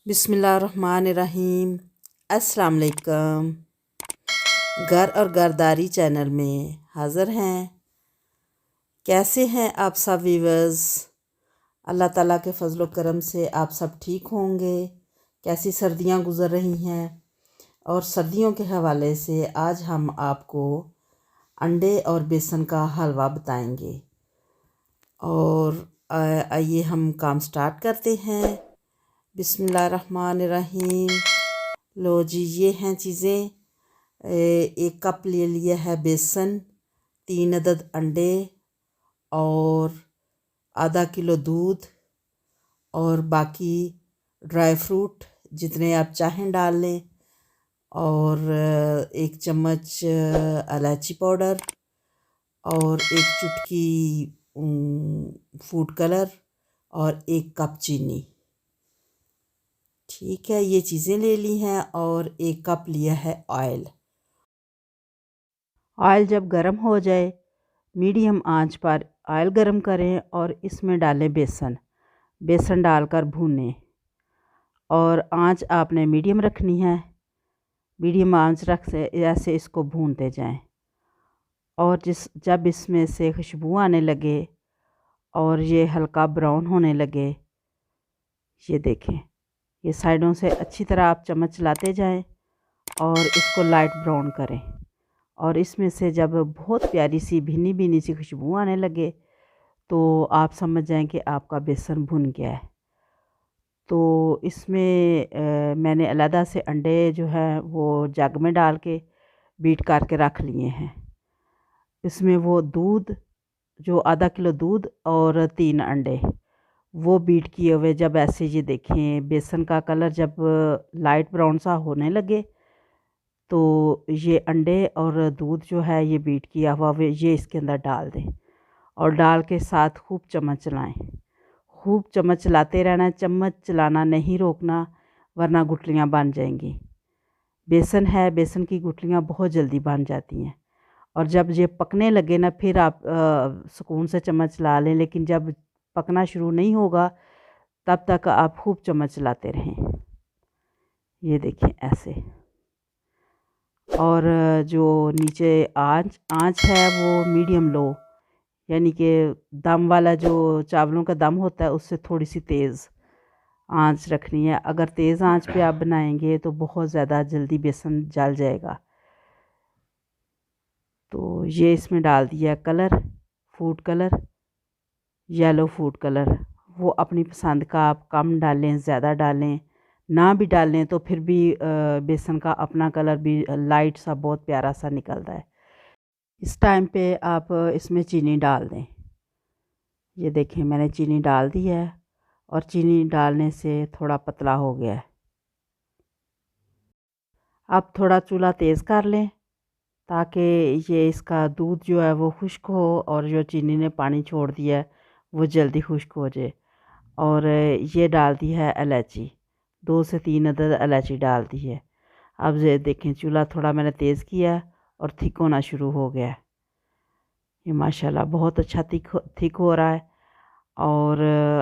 बिस्मिल्लाहिर्रहमानिर्रहीम। अस्सलाम वालेकुम। घर और घरदारी चैनल में हाज़िर हैं। कैसे हैं आप सब व्यूअर्स? अल्लाह ताला के फजल करम से आप सब ठीक होंगे। कैसी सर्दियां गुज़र रही हैं? और सर्दियों के हवाले से आज हम आपको अंडे और बेसन का हलवा बताएंगे। और आइए हम काम स्टार्ट करते हैं। बिस्मिल्लाहिर्रहमानिर्रहीम। लो जी, ये हैं चीज़ें। एक कप ले लिया है बेसन, 3 अदद अंडे और आधा किलो दूध और बाकी ड्राई फ्रूट जितने आप चाहें डाल लें, और 1 चम्मच इलायची पाउडर और 1 चुटकी फूड कलर और 1 कप चीनी। ठीक है, ये चीज़ें ले ली हैं और 1 कप लिया है ऑयल। ऑयल जब गर्म हो जाए, मीडियम आंच पर ऑयल गर्म करें और इसमें डालें बेसन। बेसन डालकर भूनें और आंच आपने मीडियम रखनी है। मीडियम आंच रख से ऐसे इसको भूनते जाएं और जब इसमें से खुशबू आने लगे और ये हल्का ब्राउन होने लगे, ये देखें, ये साइडों से अच्छी तरह आप चम्मच चलाते जाएं और इसको लाइट ब्राउन करें। और इसमें से जब बहुत प्यारी सी भीनी भीनी सी खुशबू आने लगे तो आप समझ जाएं कि आपका बेसन भुन गया है। तो इसमें मैंने अलग से अंडे जो है वो जग में डाल के बीट करके रख लिए हैं। इसमें वो दूध, जो आधा किलो दूध और 3 अंडे, वो बीट किए हुए, जब ऐसे ये देखें बेसन का कलर जब लाइट ब्राउन सा होने लगे तो ये अंडे और दूध जो है ये बीट किया हुआ ये इसके अंदर डाल दें और डाल के साथ खूब चम्मच चलाएं। खूब चम्मच चलाते रहना है, चम्मच चलाना नहीं रोकना, वरना गुठलियाँ बन जाएंगी। बेसन है, बेसन की गुठलियाँ बहुत जल्दी बन जाती हैं। और जब ये पकने लगे ना, फिर आप सुकून से चम्मच चला लें, लेकिन जब पकना शुरू नहीं होगा तब तक आप खूब चम्मच चलाते रहें। ये देखें ऐसे। और जो नीचे आंच आंच है वो मीडियम लो, यानी कि दम वाला जो चावलों का दम होता है उससे थोड़ी सी तेज़ आंच रखनी है। अगर तेज़ आंच पे आप बनाएंगे तो बहुत ज़्यादा जल्दी बेसन जल जाएगा। तो ये इसमें डाल दिया colour, food colour, yellow food colour. वो अपनी पसंद का आप कम डालें, ज़्यादा डालें, ना भी डालें तो फिर भी बेसन का अपना कलर भी लाइट सा बहुत प्यारा सा निकलता है। इस टाइम पे आप इसमें चीनी डाल दें। ये देखें, मैंने चीनी डाल दी है और चीनी डालने से थोड़ा पतला हो गया है। अब थोड़ा चूल्हा तेज़ कर लें ताकि ये इसका दूध जो है वो खुश्क हो और जो चीनी ने पानी छोड़ दिया है वो जल्दी खुश्क हो जाए। और ये डाल दी है इलायची, 2 से 3 अदद इलायची डाल दी है। अब ये देखें, चूल्हा थोड़ा मैंने तेज़ किया और थिक होना शुरू हो गया है। ये माशाल्लाह बहुत अच्छा थिक हो रहा है। और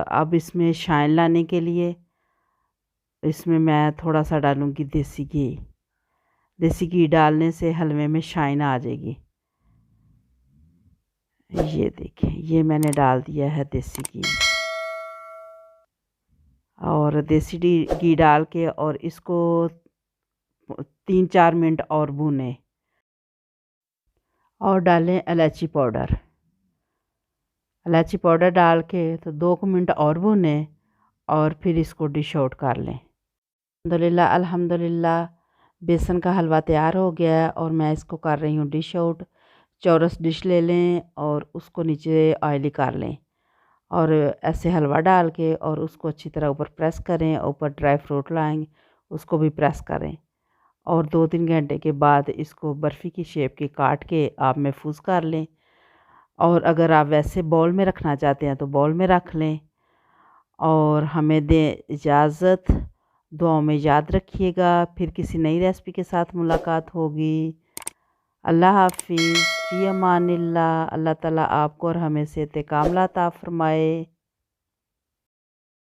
अब इसमें शाइन लाने के लिए इसमें मैं थोड़ा सा डालूँगी देसी घी। देसी घी डालने से हलवे में शाइन आ जाएगी। ये देखें, ये मैंने डाल दिया है देसी घी। और देसी घी डाल के और इसको 3-4 मिनट और भूनें और डालें इलायची पाउडर। इलायची पाउडर डाल के तो 2 मिनट और भूनें और फिर इसको डिश आउट कर लें। अल्हम्दुलिल्लाह बेसन का हलवा तैयार हो गया है और मैं इसको कर रही हूँ डिश आउट। चौरस डिश ले लें और उसको नीचे ऑयली कर लें और ऐसे हलवा डाल के और उसको अच्छी तरह ऊपर प्रेस करें। ऊपर ड्राई फ्रूट लाएंगे, उसको भी प्रेस करें और 2-3 घंटे के बाद इसको बर्फ़ी की शेप के काट के आप महफूज कर लें। और अगर आप वैसे बॉल में रखना चाहते हैं तो बॉल में रख लें। और हमें दें इजाज़त। दुआओं में याद रखिएगा। फिर किसी नई रेसिपी के साथ मुलाकात होगी। अल्लाह हाफ़िज़, फ़ी अमानिल्लाह। अल्लाह ताला आपको और हमें सेहत कामिला अता फ़रमाए।